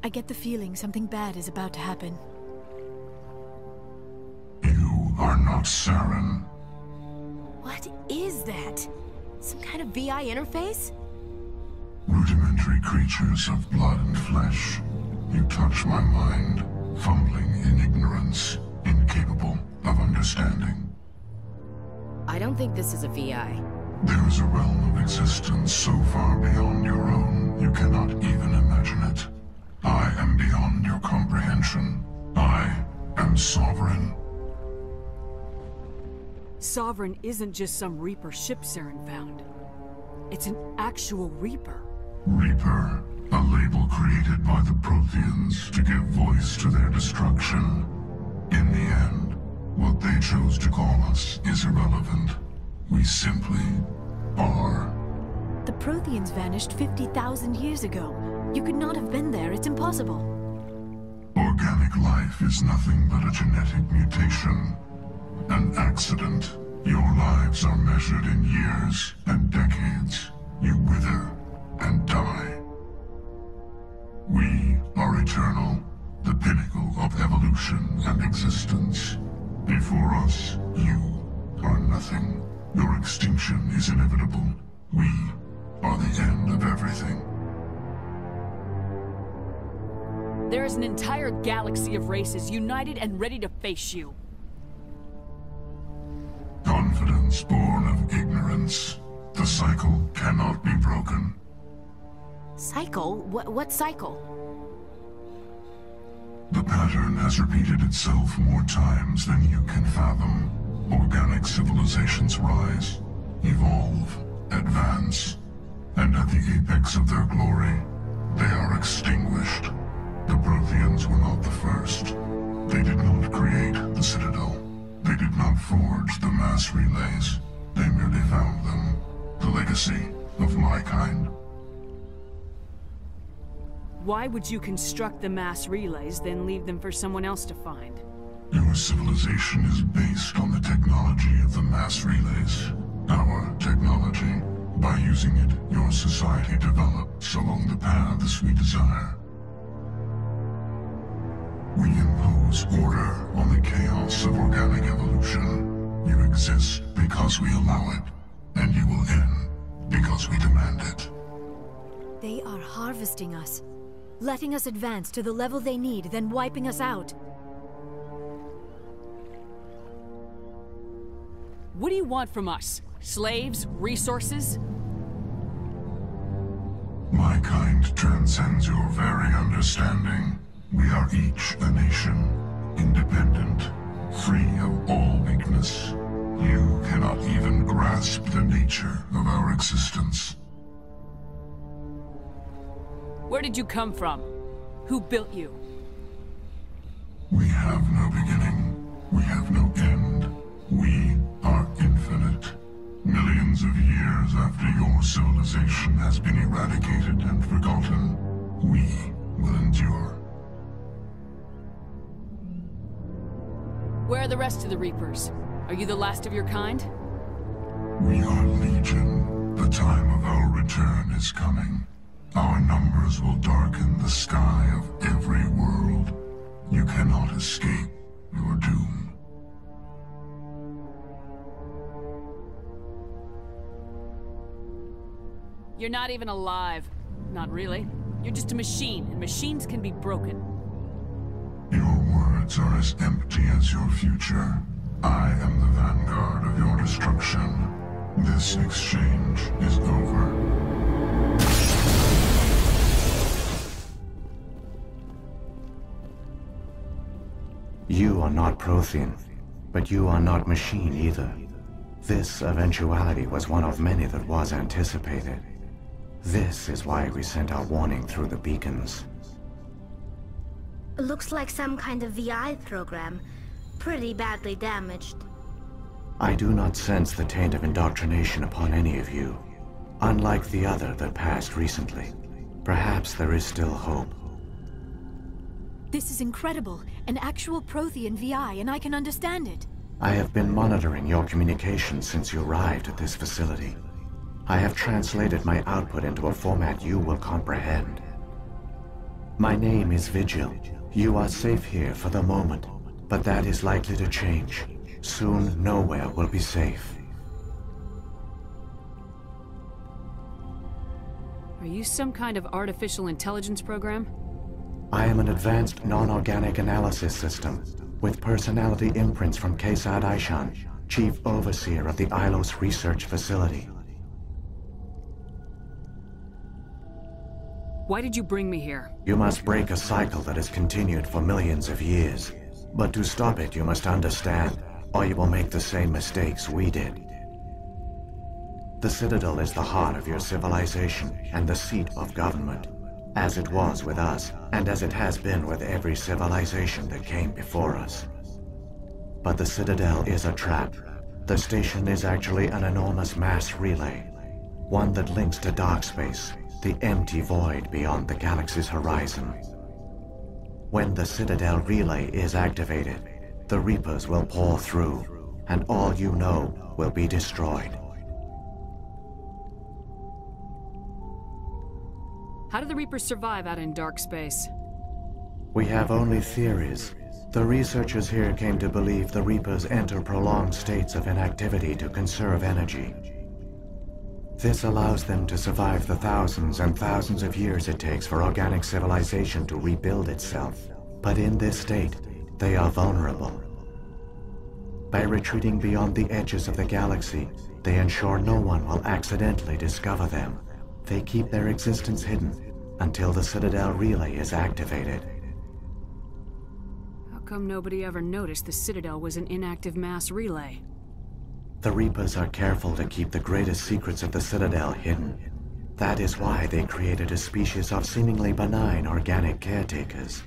I get the feeling something bad is about to happen. You are not Saren. What is that? Some kind of VI interface? Rudimentary creatures of blood and flesh. You touch my mind, fumbling in ignorance, incapable of understanding. I don't think this is a VI. There is a realm of existence so far beyond your own, you cannot even imagine it. I am beyond your comprehension. I am sovereign. Sovereign isn't just some Reaper ship Saren found. It's an actual Reaper. Reaper, a label created by the Protheans to give voice to their destruction. In the end, what they chose to call us is irrelevant. We simply are. The Protheans vanished 50,000 years ago. You could not have been there, it's impossible. Organic life is nothing but a genetic mutation. An accident. Your lives are measured in years and decades. You wither and die. We are eternal, the pinnacle of evolution and existence. Before us, you are nothing. Your extinction is inevitable. We are the end of everything. There is an entire galaxy of races united and ready to face you. Confidence born of ignorance. The cycle cannot be broken. Cycle? What cycle? The pattern has repeated itself more times than you can fathom. Organic civilizations rise, evolve, advance, and at the apex of their glory, they are extinguished. The Protheans were not the first. They did not create the Citadel. They did not forge the mass relays. They merely found them. The legacy of my kind. Why would you construct the mass relays, then leave them for someone else to find? Your civilization is based on the technology of the mass relays. Our technology. By using it, your society develops along the paths we desire. We impose order on the chaos of organic evolution. You exist because we allow it, and you will end because we demand it. They are harvesting us. Letting us advance to the level they need, then wiping us out. What do you want from us? Slaves? Resources? My kind transcends your very understanding. We are each a nation, independent, free of all weakness. You cannot even grasp the nature of our existence. Where did you come from? Who built you? We have no beginning. We have no end. We are infinite. Millions of years after your civilization has been eradicated and forgotten, we will endure. Where are the rest of the Reapers? Are you the last of your kind? We are legion. The time of our return is coming. Our numbers will darken the sky of every world. You cannot escape your doom. You're not even alive. Not really. You're just a machine, and machines can be broken. Your words are as empty as your future. I am the vanguard of your destruction. This exchange is over. You are not Prothean, but you are not machine either. This eventuality was one of many that was anticipated. This is why we sent our warning through the beacons. Looks like some kind of VI program. Pretty badly damaged. I do not sense the taint of indoctrination upon any of you. Unlike the other that passed recently. Perhaps there is still hope. This is incredible. An actual Prothean VI, and I can understand it. I have been monitoring your communications since you arrived at this facility. I have translated my output into a format you will comprehend. My name is Vigil. You are safe here for the moment, but that is likely to change. Soon, nowhere will be safe. Are you some kind of artificial intelligence program? I am an advanced non-organic analysis system, with personality imprints from Kesad Aishan, Chief Overseer of the Ilos Research Facility. Why did you bring me here? You must break a cycle that has continued for millions of years. But to stop it, you must understand, or you will make the same mistakes we did. The Citadel is the heart of your civilization and the seat of government, as it was with us, and as it has been with every civilization that came before us. But the Citadel is a trap. The station is actually an enormous mass relay, one that links to dark space, the empty void beyond the galaxy's horizon. When the Citadel relay is activated, the Reapers will pour through, and all you know will be destroyed. How do the Reapers survive out in dark space? We have only theories. The researchers here came to believe the Reapers enter prolonged states of inactivity to conserve energy. This allows them to survive the thousands and thousands of years it takes for organic civilization to rebuild itself. But in this state, they are vulnerable. By retreating beyond the edges of the galaxy, they ensure no one will accidentally discover them. They keep their existence hidden until the Citadel relay is activated. How come nobody ever noticed the Citadel was an inactive mass relay? The Reapers are careful to keep the greatest secrets of the Citadel hidden. That is why they created a species of seemingly benign organic caretakers.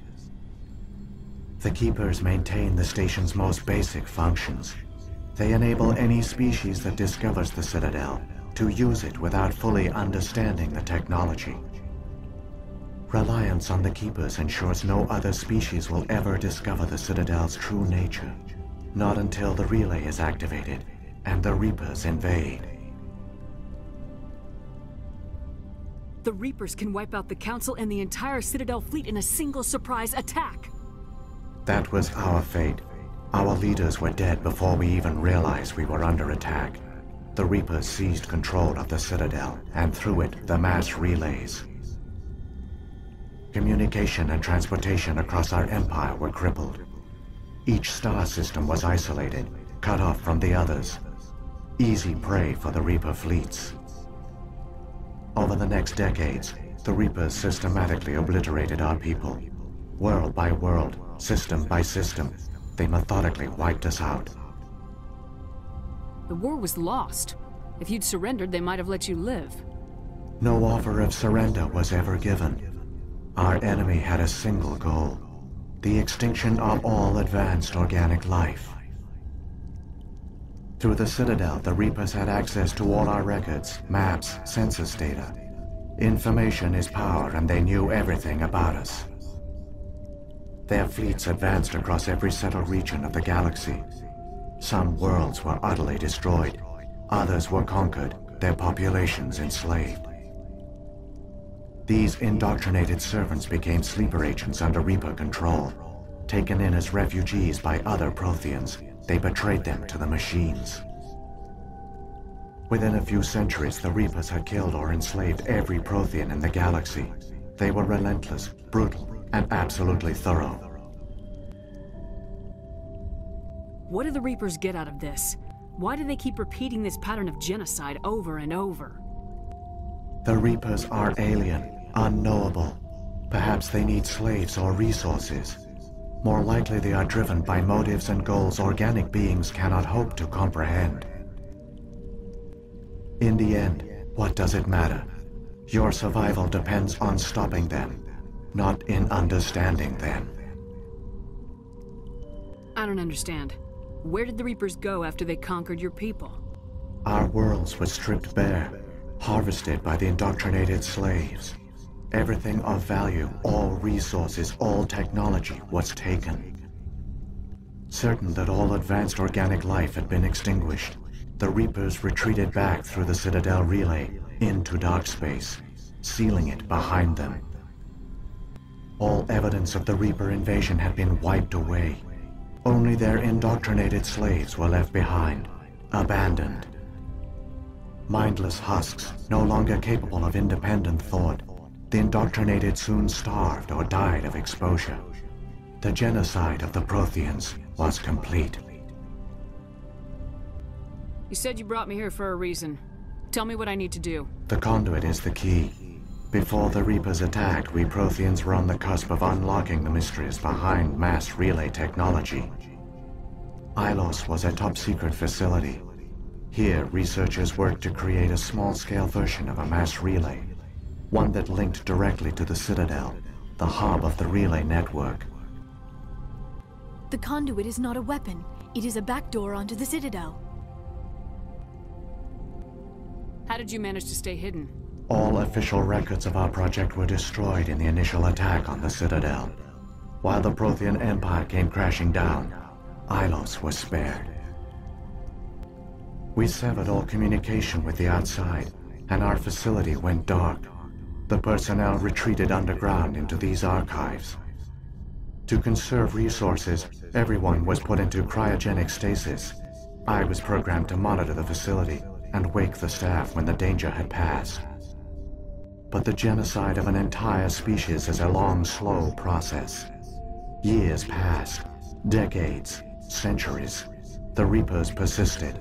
The Keepers maintain the station's most basic functions. They enable any species that discovers the Citadel to use it without fully understanding the technology. Reliance on the Keepers ensures no other species will ever discover the Citadel's true nature, not until the relay is activated and the Reapers invade. The Reapers can wipe out the Council and the entire Citadel fleet in a single surprise attack! That was our fate. Our leaders were dead before we even realized we were under attack. The Reapers seized control of the Citadel, and through it, the mass relays. Communication and transportation across our empire were crippled. Each star system was isolated, cut off from the others. Easy prey for the Reaper fleets. Over the next decades, the Reapers systematically obliterated our people. World by world, system by system, they methodically wiped us out. The war was lost. If you'd surrendered, they might have let you live. No offer of surrender was ever given. Our enemy had a single goal: the extinction of all advanced organic life. Through the Citadel, the Reapers had access to all our records, maps, census data. Information is power, and they knew everything about us. Their fleets advanced across every settled region of the galaxy. Some worlds were utterly destroyed, others were conquered, their populations enslaved. These indoctrinated servants became sleeper agents under Reaper control. Taken in as refugees by other Protheans, they betrayed them to the machines. Within a few centuries, the Reapers had killed or enslaved every Prothean in the galaxy. They were relentless, brutal, and absolutely thorough. What do the Reapers get out of this? Why do they keep repeating this pattern of genocide over and over? The Reapers are alien, unknowable. Perhaps they need slaves or resources. More likely they are driven by motives and goals organic beings cannot hope to comprehend. In the end, what does it matter? Your survival depends on stopping them, not in understanding them. I don't understand. Where did the Reapers go after they conquered your people? Our worlds were stripped bare, harvested by the indoctrinated slaves. Everything of value, all resources, all technology was taken. Certain that all advanced organic life had been extinguished, the Reapers retreated back through the Citadel relay, relay, into dark space, sealing it behind them. The Reapers are alien, unknowable. Perhaps they need slaves or resources. More likely they are driven by motives and goals organic beings cannot hope to comprehend. In the end, what does it matter? Your survival depends on stopping them, not in understanding them. I don't understand. Where did the Reapers go after they conquered your people? Our worlds were stripped bare, harvested by the indoctrinated slaves. Everything of value, all resources, all technology was taken. Certain that all advanced organic life had been extinguished, the Reapers retreated back through the Citadel relay into dark space, sealing it behind them. All evidence of the Reaper invasion had been wiped away. Only their indoctrinated slaves were left behind, abandoned. Mindless husks, no longer capable of independent thought, the indoctrinated soon starved or died of exposure. The genocide of the Protheans was complete. You said you brought me here for a reason. Tell me what I need to do. The conduit is the key. Before the Reapers attacked, we Protheans were on the cusp of unlocking the mysteries behind mass relay technology. Ilos was a top-secret facility. Here, researchers worked to create a small-scale version of a mass relay, one that linked directly to the Citadel, the hub of the relay network. The conduit is not a weapon. It is a backdoor onto the Citadel. How did you manage to stay hidden? All official records of our project were destroyed in the initial attack on the Citadel. While the Prothean Empire came crashing down, Ilos was spared. We severed all communication with the outside, and our facility went dark. The personnel retreated underground into these archives. To conserve resources, everyone was put into cryogenic stasis. I was programmed to monitor the facility and wake the staff when the danger had passed. But the genocide of an entire species is a long, slow process. Years passed, decades, centuries. The Reapers persisted,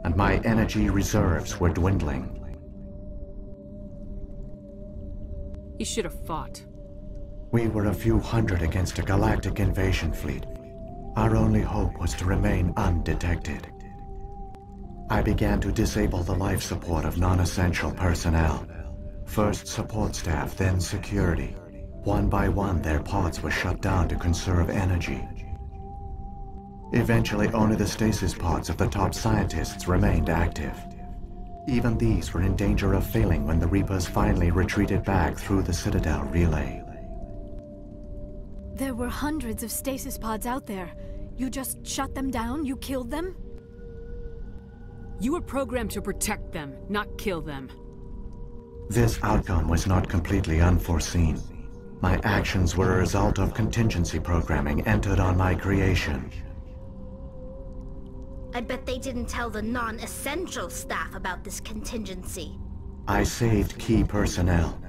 and my energy reserves were dwindling. You should have fought. We were a few hundred against a galactic invasion fleet. Our only hope was to remain undetected. I began to disable the life support of non-essential personnel. First support staff, then security. One by one, their pods were shut down to conserve energy. Eventually, only the stasis pods of the top scientists remained active. Even these were in danger of failing when the Reapers finally retreated back through the Citadel relay. There were hundreds of stasis pods out there. You just shut them down? You killed them? You were programmed to protect them, not kill them. This outcome was not completely unforeseen. My actions were a result of contingency programming entered on my creation. I bet they didn't tell the non-essential staff about this contingency. I saved key personnel.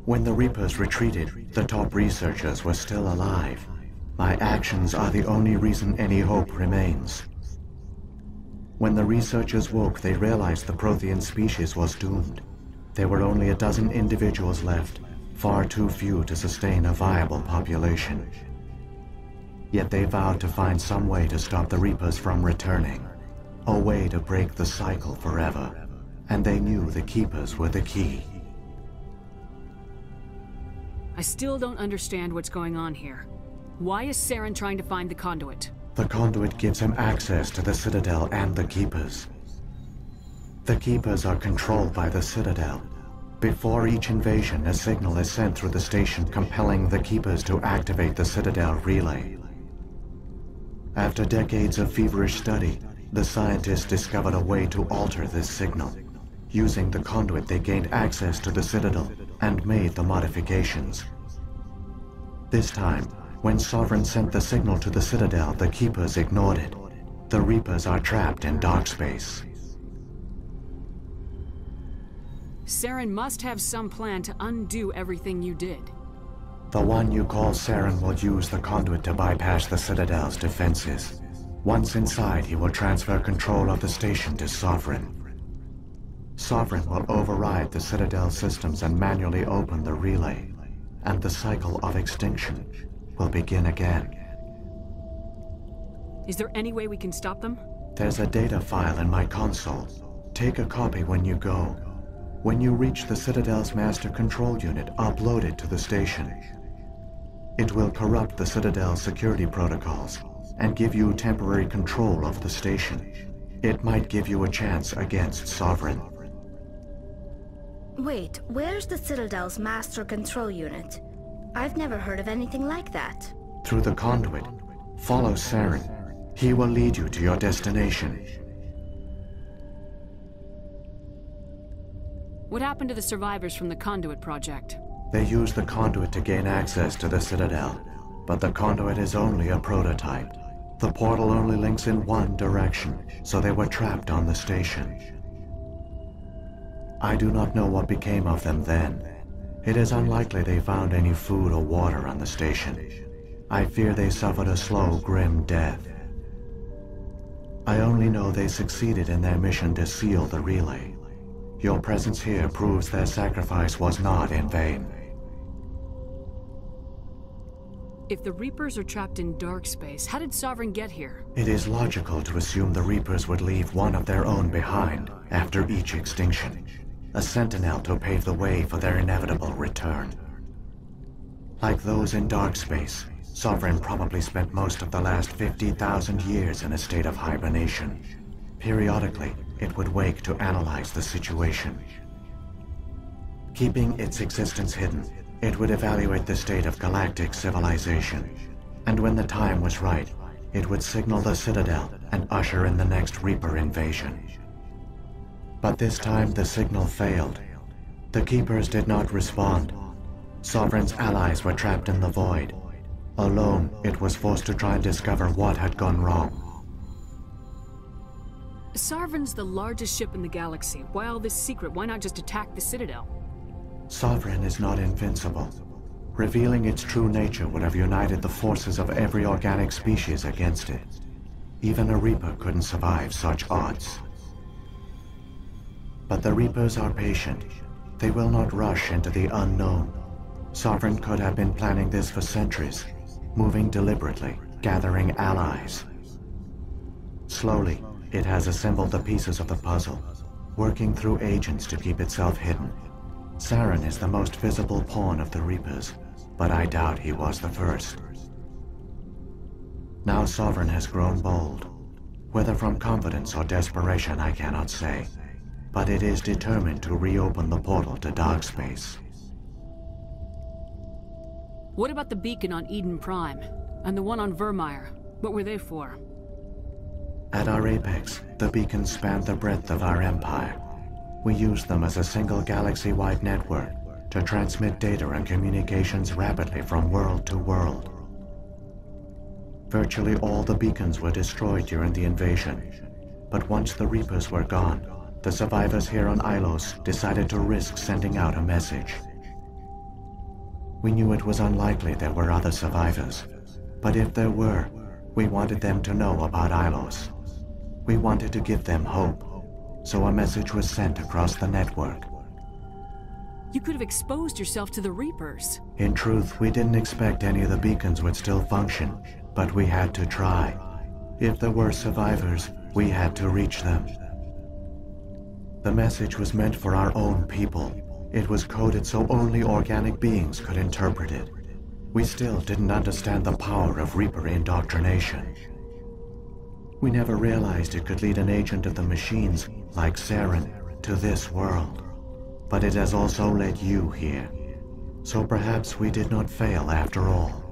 When the Reapers retreated, the top researchers were still alive. My actions are the only reason any hope remains. When the researchers woke, they realized the Prothean species was doomed. There were only a dozen individuals left, far too few to sustain a viable population. Yet they vowed to find some way to stop the Reapers from returning, a way to break the cycle forever, and they knew the Keepers were the key. I still don't understand what's going on here. Why is Saren trying to find the conduit? The conduit gives him access to the Citadel and the Keepers. The Keepers are controlled by the Citadel. Before each invasion, a signal is sent through the station compelling the Keepers to activate the Citadel relay. After decades of feverish study, the scientists discovered a way to alter this signal. Using the conduit, they gained access to the Citadel and made the modifications. This time, when Sovereign sent the signal to the Citadel, the Keepers ignored it. The Reapers are trapped in dark space. Saren must have some plan to undo everything you did. The one you call Saren will use the conduit to bypass the Citadel's defenses. Once inside, he will transfer control of the station to Sovereign. Sovereign will override the Citadel systems and manually open the relay, and the cycle of extinction will begin again. Is there any way we can stop them? There's a data file in my console. Take a copy when you go. When you reach the Citadel's master control unit, upload it to the station. It will corrupt the Citadel's security protocols and give you temporary control of the station. It might give you a chance against Sovereign. Wait, where's the Citadel's master control unit? I've never heard of anything like that. Through the conduit, follow Saren. He will lead you to your destination. What happened to the survivors from the Conduit project? They use the conduit to gain access to the Citadel, but the conduit is only a prototype. The portal only links in one direction, so they were trapped on the station. I do not know what became of them then. It is unlikely they found any food or water on the station. I fear they suffered a slow, grim death. I only know they succeeded in their mission to seal the relay. Your presence here proves their sacrifice was not in vain. If the Reapers are trapped in dark space, how did Sovereign get here? It is logical to assume the Reapers would leave one of their own behind after each extinction. A sentinel to pave the way for their inevitable return. Like those in dark space, Sovereign probably spent most of the last 50,000 years in a state of hibernation. Periodically, it would wake to analyze the situation. Keeping its existence hidden, it would evaluate the state of galactic civilization. And when the time was right, it would signal the Citadel and usher in the next Reaper invasion. But this time the signal failed. The Keepers did not respond. Sovereign's allies were trapped in the void. Alone, it was forced to try and discover what had gone wrong. Sovereign's the largest ship in the galaxy. Why all this secret? Why not just attack the Citadel? Sovereign is not invincible. Revealing its true nature would have united the forces of every organic species against it. Even a Reaper couldn't survive such odds. But the Reapers are patient. They will not rush into the unknown. Sovereign could have been planning this for centuries, moving deliberately, gathering allies. Slowly, it has assembled the pieces of the puzzle, working through agents to keep itself hidden. Saren is the most visible pawn of the Reapers, but I doubt he was the first. Now Sovereign has grown bold. Whether from confidence or desperation, I cannot say. But it is determined to reopen the portal to dark space. What about the beacon on Eden Prime? And the one on Vermeer? What were they for? At our apex, the beacons spanned the breadth of our empire. We used them as a single galaxy-wide network to transmit data and communications rapidly from world to world. Virtually all the beacons were destroyed during the invasion, but once the Reapers were gone, the survivors here on Ilos decided to risk sending out a message. We knew it was unlikely there were other survivors, but if there were, we wanted them to know about Ilos. We wanted to give them hope, so a message was sent across the network. You could have exposed yourself to the Reapers. In truth, we didn't expect any of the beacons would still function, but we had to try. If there were survivors, we had to reach them. The message was meant for our own people. It was coded so only organic beings could interpret it. We still didn't understand the power of Reaper indoctrination. We never realized it could lead an agent of the machines, like Saren, to this world. But it has also led you here. So perhaps we did not fail after all.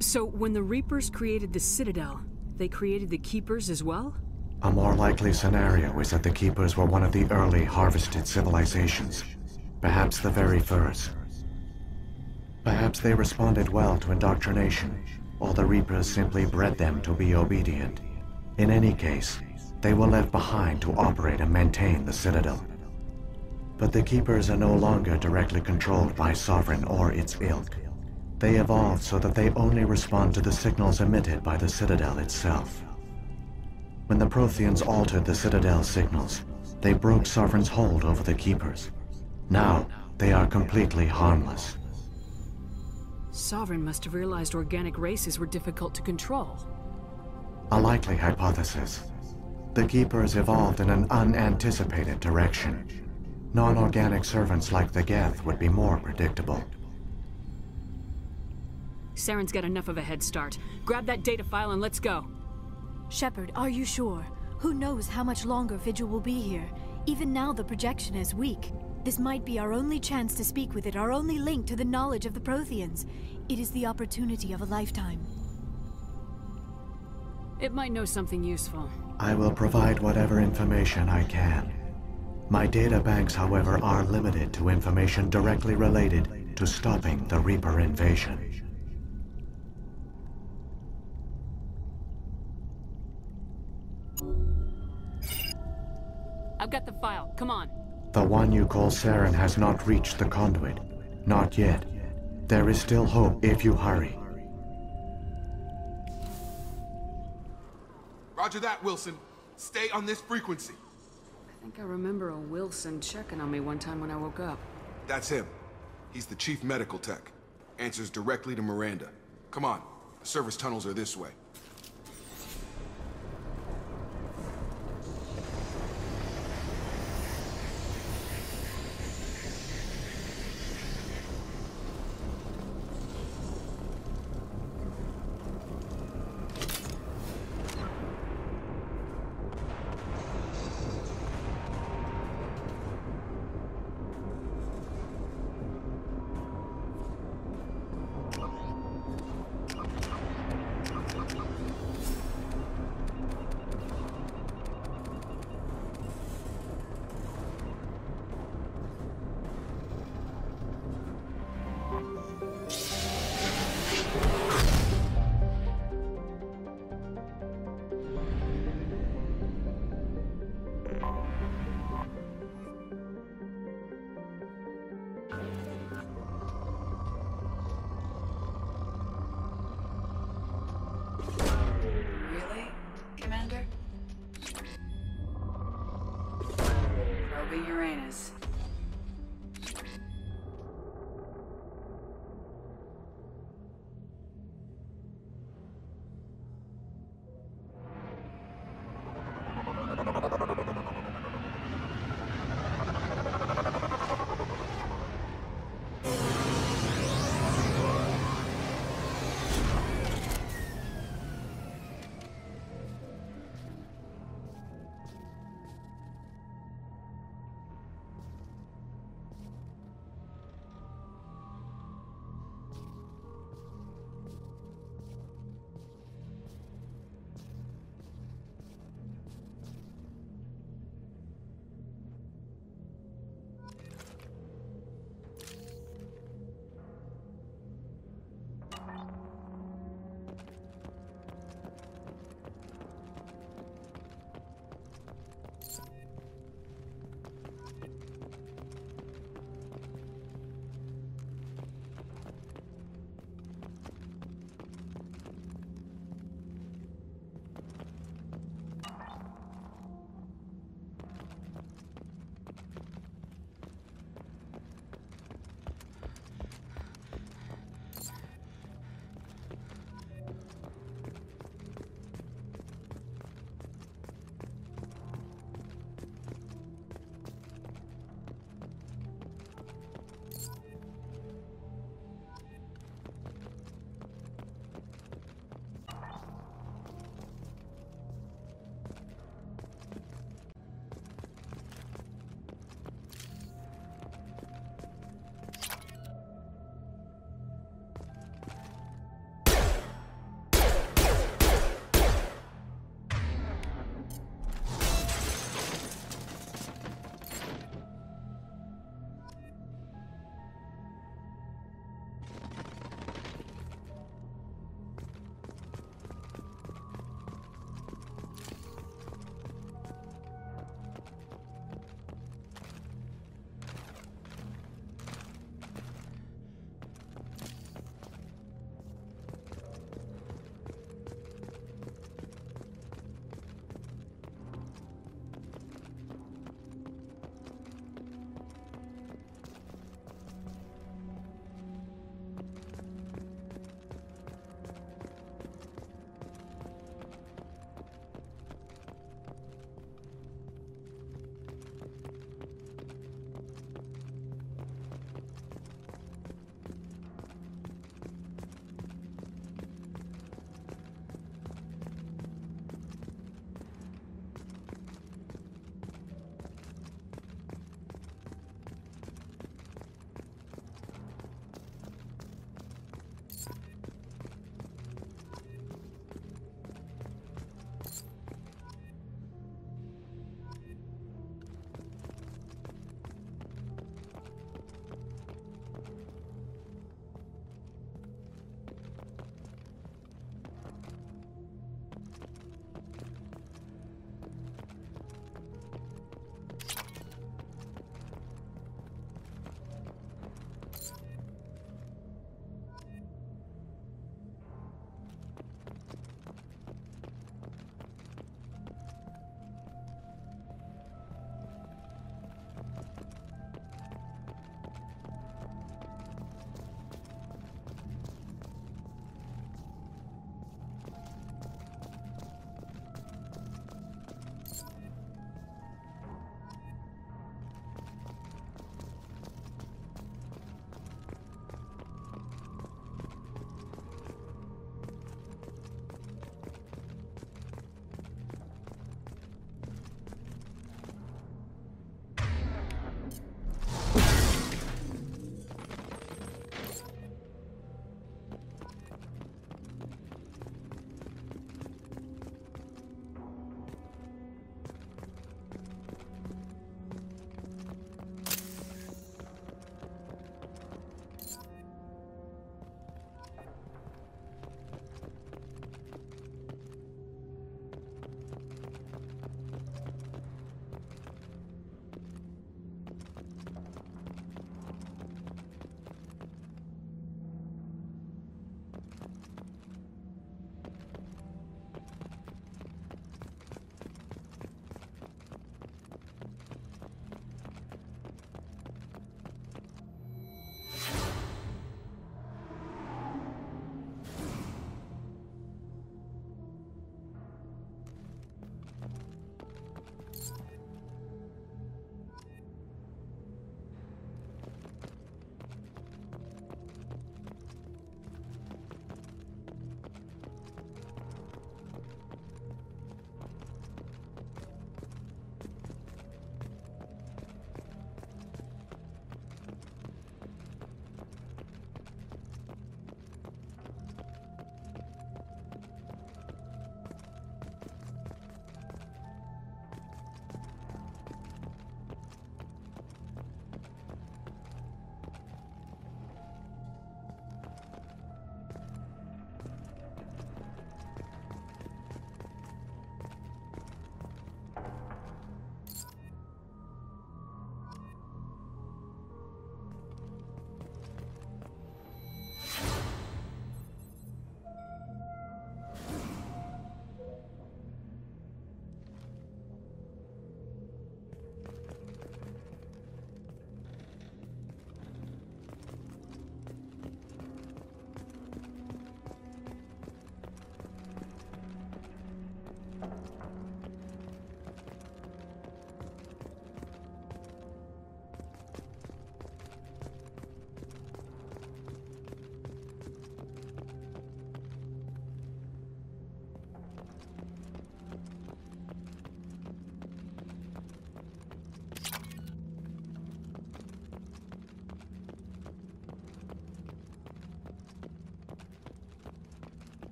So when the Reapers created the Citadel, they created the Keepers as well? A more likely scenario is that the Keepers were one of the early harvested civilizations. Perhaps the very first. Perhaps they responded well to indoctrination, or the Reapers simply bred them to be obedient. In any case, they were left behind to operate and maintain the Citadel. But the Keepers are no longer directly controlled by Sovereign or its ilk. They evolved so that they only respond to the signals emitted by the Citadel itself. When the Protheans altered the Citadel's signals, they broke Sovereign's hold over the Keepers. Now, they are completely harmless. Sovereign must have realized organic races were difficult to control. A likely hypothesis. The Keepers evolved in an unanticipated direction. Non-organic servants like the Geth would be more predictable. Saren's got enough of a head start. Grab that data file and let's go. Shepard, are you sure? Who knows how much longer Vigil will be here? Even now the projection is weak. This might be our only chance to speak with it, our only link to the knowledge of the Protheans. It is the opportunity of a lifetime. It might know something useful. I will provide whatever information I can. My data banks, however, are limited to information directly related to stopping the Reaper invasion. I've got the file. Come on. The one you call Saren has not reached the conduit. Not yet. There is still hope if you hurry. Roger that, Wilson. Stay on this frequency. I think I remember a Wilson checking on me one time when I woke up. That's him. He's the chief medical tech. Answers directly to Miranda. Come on. The service tunnels are this way. Really, Commander? Probing Uranus.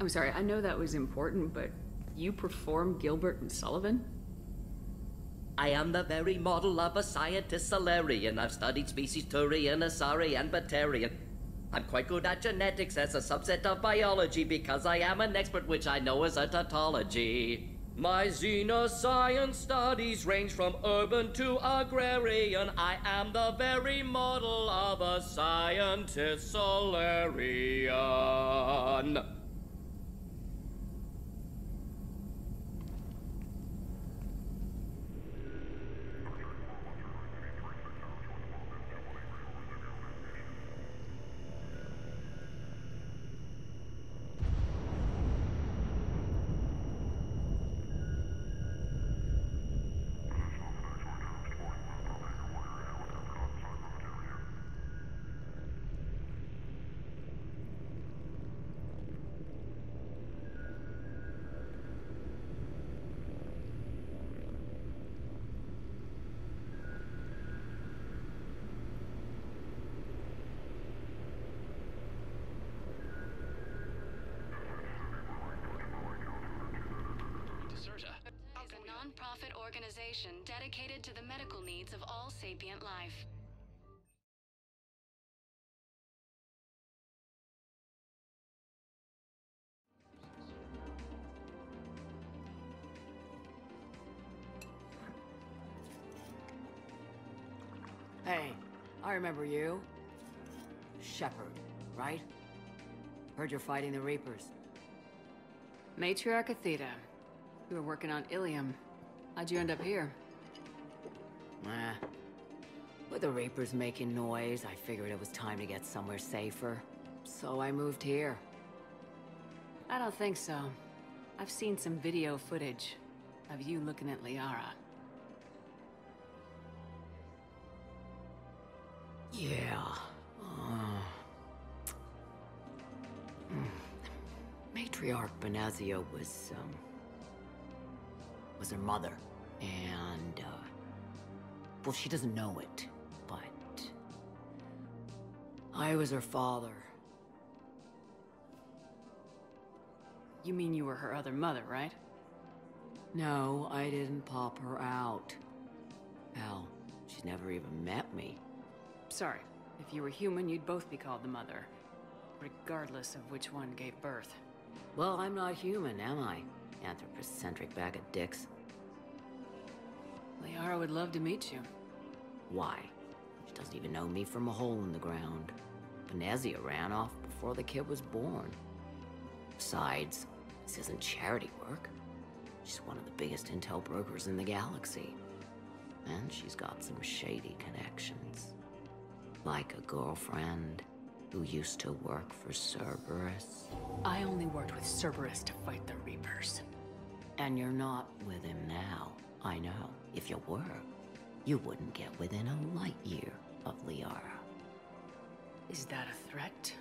I'm sorry, I know that was important, but you perform Gilbert and Sullivan? I am the very model of a scientist Salarian. I've studied species Turian, Asari, and Batarian. I'm quite good at genetics as a subset of biology because I am an expert, which I know is a tautology. My xenoscience studies range from urban to agrarian. I am the very model of a scientist Salarian. Is a non-profit organization dedicated to the medical needs of all sapient life. Hey, I remember you. Shepard, right? Heard you're fighting the Reapers. Matriarch Athena. You were working on Ilium. How'd you end up here? With the Reapers making noise, I figured it was time to get somewhere safer. So I moved here. I don't think so. I've seen some video footage of you looking at Liara. Yeah. Matriarch Benazio was her mother. And, well, she doesn't know it, but I was her father. You mean you were her other mother, right? No, I didn't pop her out. Hell, she's never even met me. Sorry. If you were human, you'd both be called the mother, regardless of which one gave birth. Well, I'm not human, am I? Anthropocentric bag of dicks. Liara would love to meet you. Why? She doesn't even know me from a hole in the ground. Benazia ran off before the kid was born. Besides, this isn't charity work. She's one of the biggest intel brokers in the galaxy. And she's got some shady connections. Like a girlfriend who used to work for Cerberus. I only worked with Cerberus to fight the Reapers. And you're not with him now. I know. If you were, you wouldn't get within a light year of Liara. Is that a threat?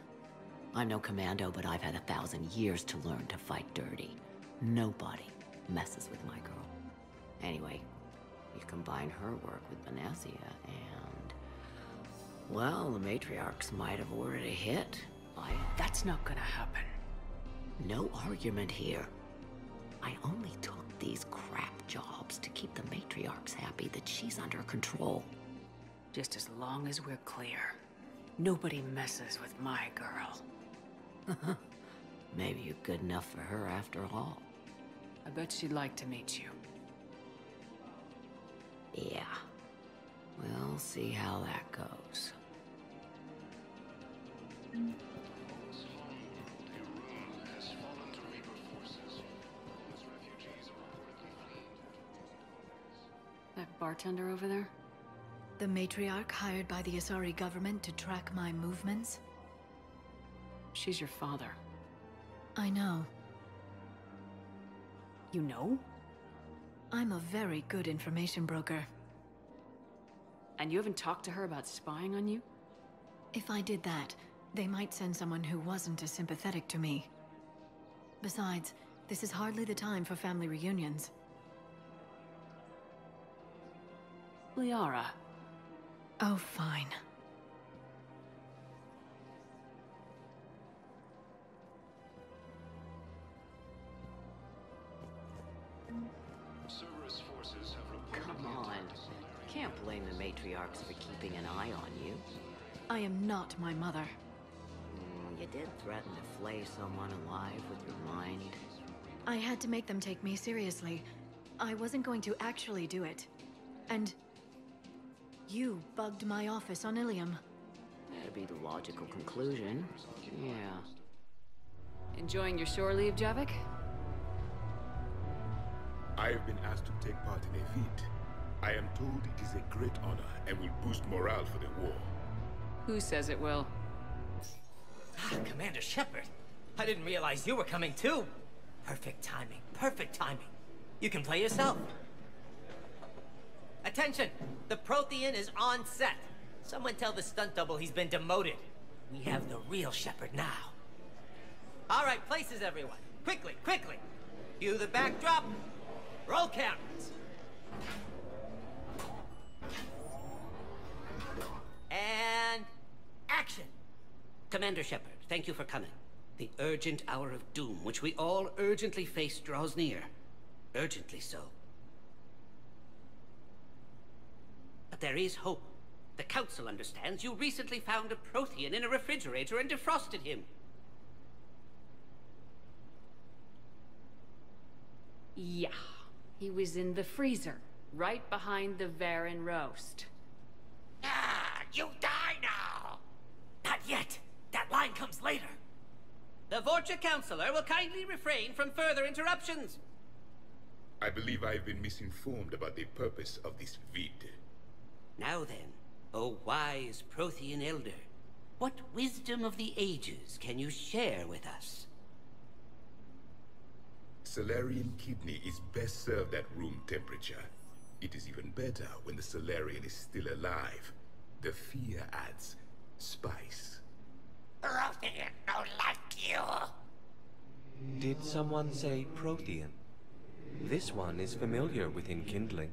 I'm no commando, but I've had 1,000 years to learn to fight dirty. Nobody messes with my girl. Anyway, you combine her work with Benazia and... well, the matriarchs might have ordered a hit. That's not gonna happen. No argument here. I only took these crap jobs to keep the matriarchs happy that she's under control. Just as long as we're clear. Nobody messes with my girl. Maybe you're good enough for her after all. I bet she'd like to meet you. Yeah. We'll see how that goes. That bartender over there? The matriarch hired by the Asari government to track my movements? She's your father. I know. You know? I'm a very good information broker. And you haven't talked to her about spying on you? If I did that, they might send someone who wasn't as sympathetic to me. Besides, this is hardly the time for family reunions. Liara. Oh, fine. Can't blame the matriarchs for keeping an eye on you. I am not my mother. You did threaten to flay someone alive with your mind. I had to make them take me seriously. I wasn't going to actually do it. And you bugged my office on Ilium. That'd be the logical conclusion. Yeah. Enjoying your shore leave, Javik? I have been asked to take part in a feat. I am told it is a great honor and will boost morale for the war. Who says it will? Commander Shepard. I didn't realize you were coming too. Perfect timing, perfect timing. You can play yourself. Attention! The Prothean is on set. Someone tell the stunt double he's been demoted. We have the real Shepard now. All right, places everyone. Quickly, quickly. Cue the backdrop. Roll cameras. And action. Commander Shepard, thank you for coming. The urgent hour of doom, which we all urgently face, draws near. Urgently so. But there is hope. The Council understands you recently found a Prothean in a refrigerator and defrosted him. Yeah. He was in the freezer, right behind the Varen roast. You die now! Not yet! That line comes later! The Vorcha Councilor will kindly refrain from further interruptions. I believe I have been misinformed about the purpose of this vid. Now then, O wise Prothean Elder, what wisdom of the ages can you share with us? Salarian kidney is best served at room temperature. It is even better when the Salarian is still alive. The fear adds spice. Prothean don't like you! Did someone say Prothean? This one is familiar with enkindling.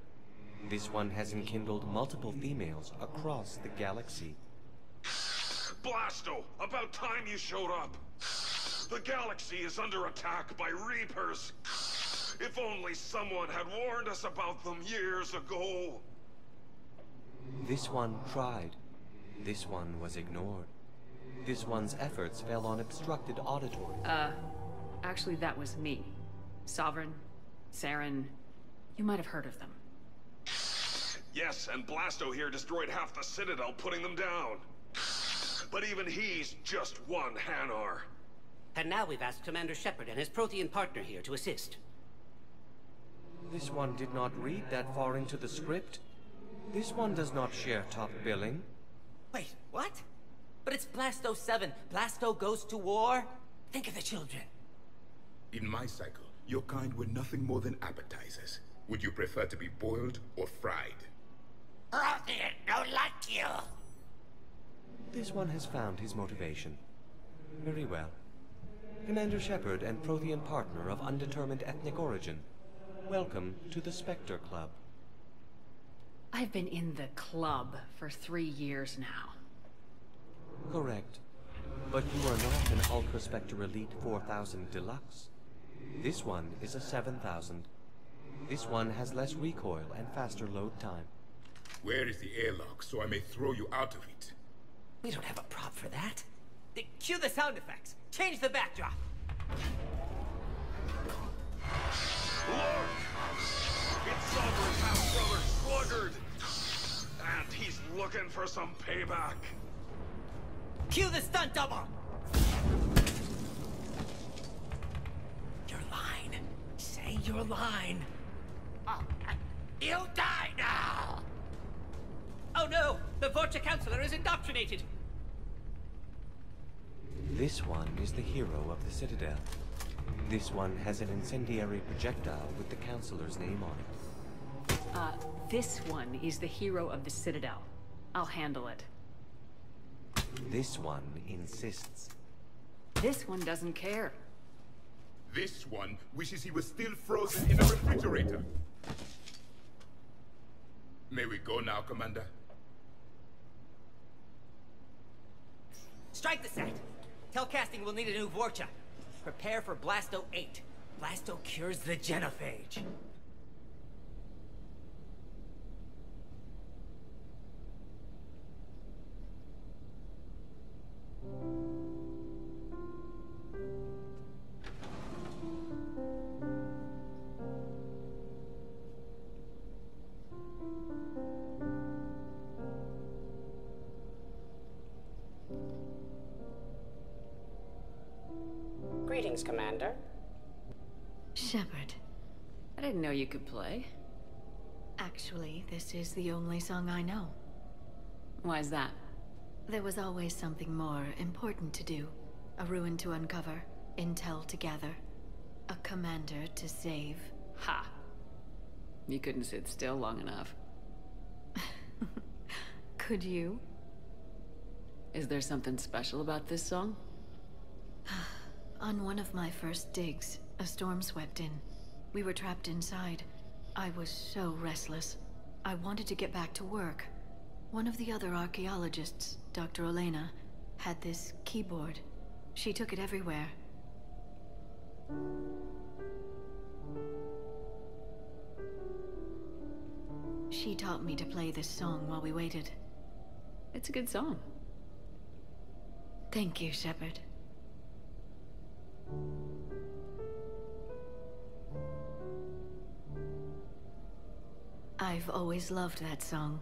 This one has enkindled multiple females across the galaxy. Blasto! About time you showed up! The galaxy is under attack by Reapers! If only someone had warned us about them years ago! This one tried. This one was ignored. This one's efforts fell on obstructed auditory. Actually that was me. Sovereign, Saren, you might have heard of them. Yes, and Blasto here destroyed half the Citadel, putting them down. But even he's just one Hanar. And now we've asked Commander Shepard and his Prothean partner here to assist. This one did not read that far into the script. This one does not share top billing. Wait, what? But it's Blasto 7. Blasto goes to war? Think of the children. In my cycle, your kind were nothing more than appetizers. Would you prefer to be boiled or fried? Prothean don't like you! This one has found his motivation. Very well. Commander Shepard and Prothean partner of undetermined ethnic origin. Welcome to the Spectre Club. I've been in the club for 3 years now. Correct. But you are not an Ultra Spectre Elite 4000 Deluxe. This one is a 7000. This one has less recoil and faster load time. Where is the airlock so I may throw you out of it? We don't have a prop for that. Cue the sound effects. Change the backdrop. Look! It's Sovereign's half-brother Sluggard! And he's looking for some payback. Cue the stunt double! Your line. Say your line. You die now! Oh no! The Vorcha Councilor is indoctrinated! This one is the hero of the Citadel. This one has an incendiary projectile with the Councilor's name on it. This one is the hero of the Citadel. I'll handle it. This one insists. This one doesn't care. This one wishes he was still frozen in a refrigerator. May we go now, Commander? Strike the set. Telcasting will need a new Vorcha. Prepare for Blasto 8. Blasto cures the genophage. Greetings, Commander. Shepard. I didn't know you could play. Actually, this is the only song I know. Why's that? There was always something more important to do. A ruin to uncover, intel to gather, a commander to save. Ha! You couldn't sit still long enough. Could you? Is there something special about this song? On one of my first digs, a storm swept in. We were trapped inside. I was so restless. I wanted to get back to work. One of the other archaeologists, Dr. Elena, had this keyboard. She took it everywhere. She taught me to play this song while we waited. It's a good song. Thank you, Shepard. I've always loved that song.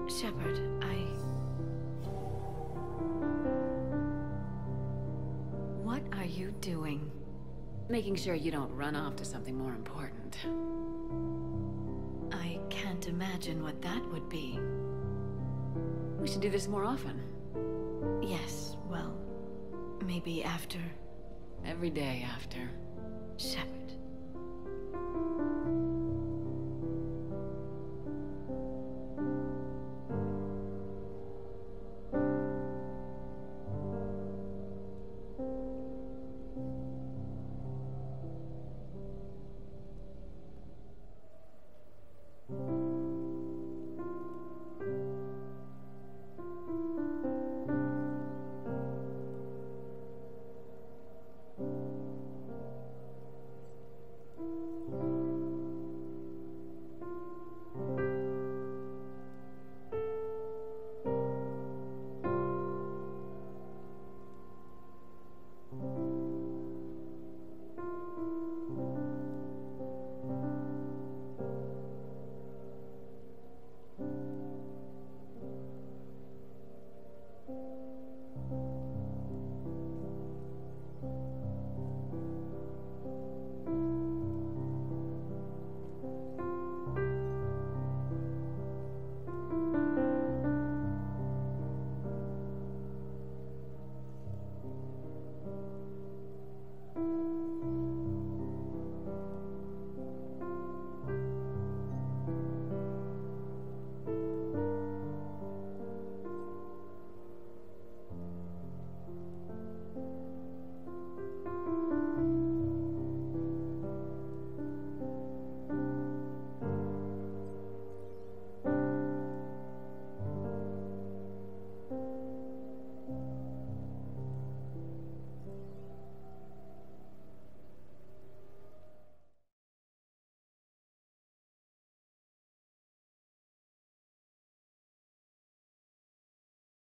Shepard, What are you doing? Making sure you don't run off to something more important. I can't imagine what that would be. We should do this more often. Yes, well, maybe after. Every day after. Shepard.